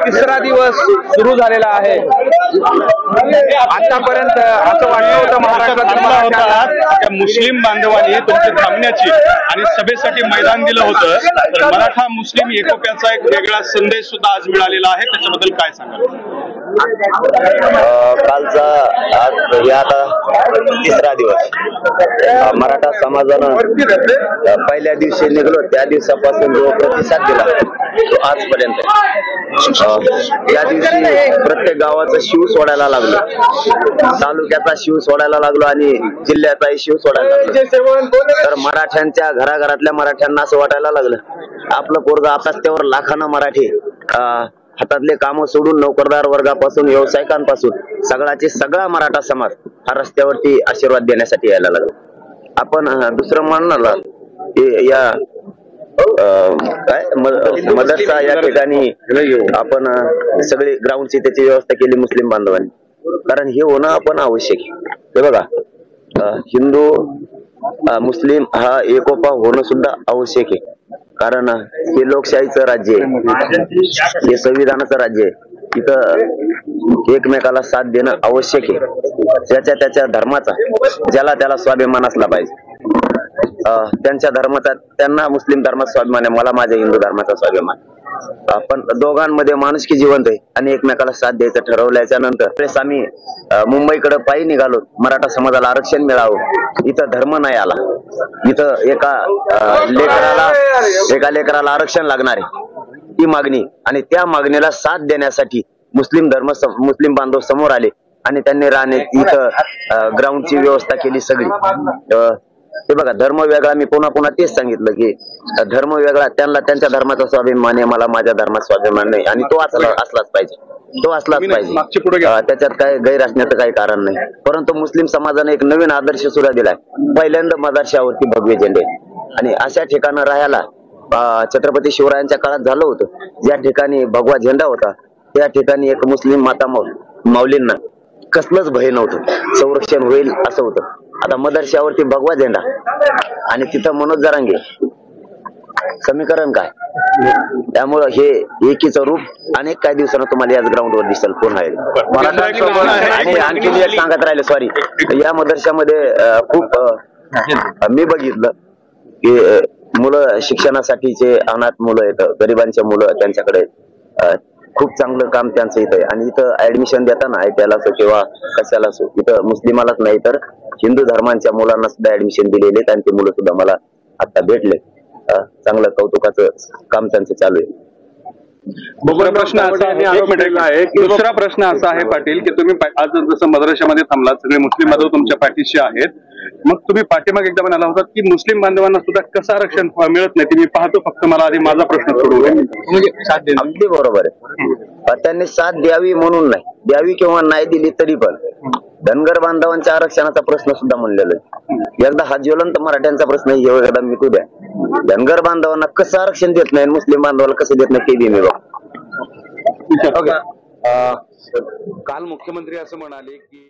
तिसरा दिवस सुरू झालेला आहे। आतापर्यंत असं वाटलं होतं महाराष्ट्रात मुस्लिम बांधवांनी तुमची थांबण्याची आणि सभेसाठी मैदान दिलं होतं, तर मराठा मुस्लिम एकोप्याचा एक वेगळा संदेश सुद्धा आज मिळालेला आहे, त्याच्याबद्दल काय सांगाल? कालचा आज या तिसरा दिवस मराठा समाजानं पहिल्या दिवशी निघलो त्या दिवसापासून जो प्रतिसाद दिला तो आजपर्यंत। या दिवशी प्रत्येक गावाचा शिव सोडायला लागलो, तालुक्याचा शिव सोडायला लागलो आणि जिल्ह्याचाही शिव सोडायला लागलो। तर मराठ्यांच्या घराघरातल्या मराठ्यांना असं वाटायला लागलं आपलं पोरग आता त्यावर लाखानं मराठी हातातले कामं सोडून नोकरदार वर्गापासून व्यावसायिकांपासून सगळा मराठा समाज हा रस्त्यावरती आशीर्वाद देण्यासाठी यायला लागला। आपण दुसरं म्हणणार या काय मदरसा या ठिकाणी आपण सगळी ग्राउंडची त्याची व्यवस्था केली मुस्लिम बांधवांनी, कारण हे होणं आपण आवश्यक आहे। हे बघा हिंदू मुस्लिम हा एकोपा होणं सुद्धा आवश्यक आहे, कारण हे लोकशाहीचं राज्य आहे, हे संविधानाचं राज्य आहे। इथं एकमेकाला साथ देणं आवश्यक आहे। त्याच्या धर्माचा ज्याला त्याला स्वाभिमान असला पाहिजे। त्यांच्या धर्माचा त्यांना मुस्लिम धर्माचा स्वाभिमान आहे, मला माझ्या हिंदू धर्माचा स्वाभिमान। पण दोघांमध्ये माणुसकी जिवंत आहे आणि एकमेकाला साथ द्यायचं ठरवल्याच्या नंतर आम्ही मुंबईकडे पायी निघालो, मराठा समाजाला आरक्षण मिळावं। इथं धर्म नाही आला, इथं एका लेकराला आरक्षण लागणार आहे ती मागणी, आणि त्या मागणीला साथ देण्यासाठी मुस्लिम बांधव समोर आले आणि त्यांनी राहणे इथं ग्राउंडची व्यवस्था केली सगळी। ते बघा धर्म वेगळा, मी पुन्हा तेच सांगितलं की धर्म वेगळा, त्यांना त्यांच्या धर्माचा स्वाभिमान आहे, मला माझ्या धर्माचा स्वाभिमान नाही, आणि तो असलाच पाहिजे। त्याच्यात काय गैर असण्याचं काही कारण नाही। परंतु मुस्लिम समाजाने एक नवीन आदर्श सुद्धा दिलाय, पहिल्यांदा मदरशावरती भगवे झेंडे, आणि अशा ठिकाणी राहायला छत्रपती शिवरायांच्या काळात झालं होतं। ज्या ठिकाणी भगवा झेंडा होता त्या ठिकाणी एक मुस्लिम माता माऊलींना कसलंच भय नव्हतं, संरक्षण होईल असं होतं। आता मदरशावरती भगवा झेंडा आणि तिथं मनोज जरांगे, समीकरण काय? त्यामुळं हे एकीचं रूप अनेक काही दिवसांना तुम्हाला याच ग्राउंडवर दिसेल पुन्हा आहे। आणि आणखी एक सांगत राहिले, सॉरी, या मदरशामध्ये खूप मी बघितलं की मुलं शिक्षणासाठीचे अनाथ मुलं आहेत, गरिबांच्या मुलं, त्यांच्याकडे खूप चांगलं काम त्यांचं इथं आहे। आणि इथं ऍडमिशन देताना त्याला असो किंवा कशाला असो, इथं मुस्लिमालाच नाही तर हिंदू धर्मांच्या मुलांना सुद्धा ऍडमिशन दिलेले, त्यांची मुलं सुद्धा मला आता भेटले। चांगलं कौतुकाचं काम त्यांचं चालू आहे। दुसरा प्रश्न असा आहे पाटील की तुम्ही आज जसं मदरशामध्ये थांबलात, सगळे मुस्लिम बांधव तुमच्या पाठीशी आहेत, मग तुम्ही पाठीमागे एकदा म्हणाला होता की मुस्लिम बांधवांना सुद्धा कसं आरक्षण मिळत नाही, मी पाहतो, फक्त मला आधी माझा प्रश्न सोडवू द्या। म्हणजे अगदी बरोबर आहे, त्यांनी साथ द्यावी म्हणून नाही, द्यावी किंवा नाही दिली तरी पण धनगर बांधवांच्या आरक्षणाचा प्रश्न सुद्धा म्हणलेला आहे। एकदा हा ज्वलंत मराठ्यांचा प्रश्न एकदा मिटू द्या, धनगर बांधवांना कसं आरक्षण देत नाही, मुस्लिम बांधवाला कसं देत नाही ते बी मी बघ। काल मुख्यमंत्री असं म्हणाले की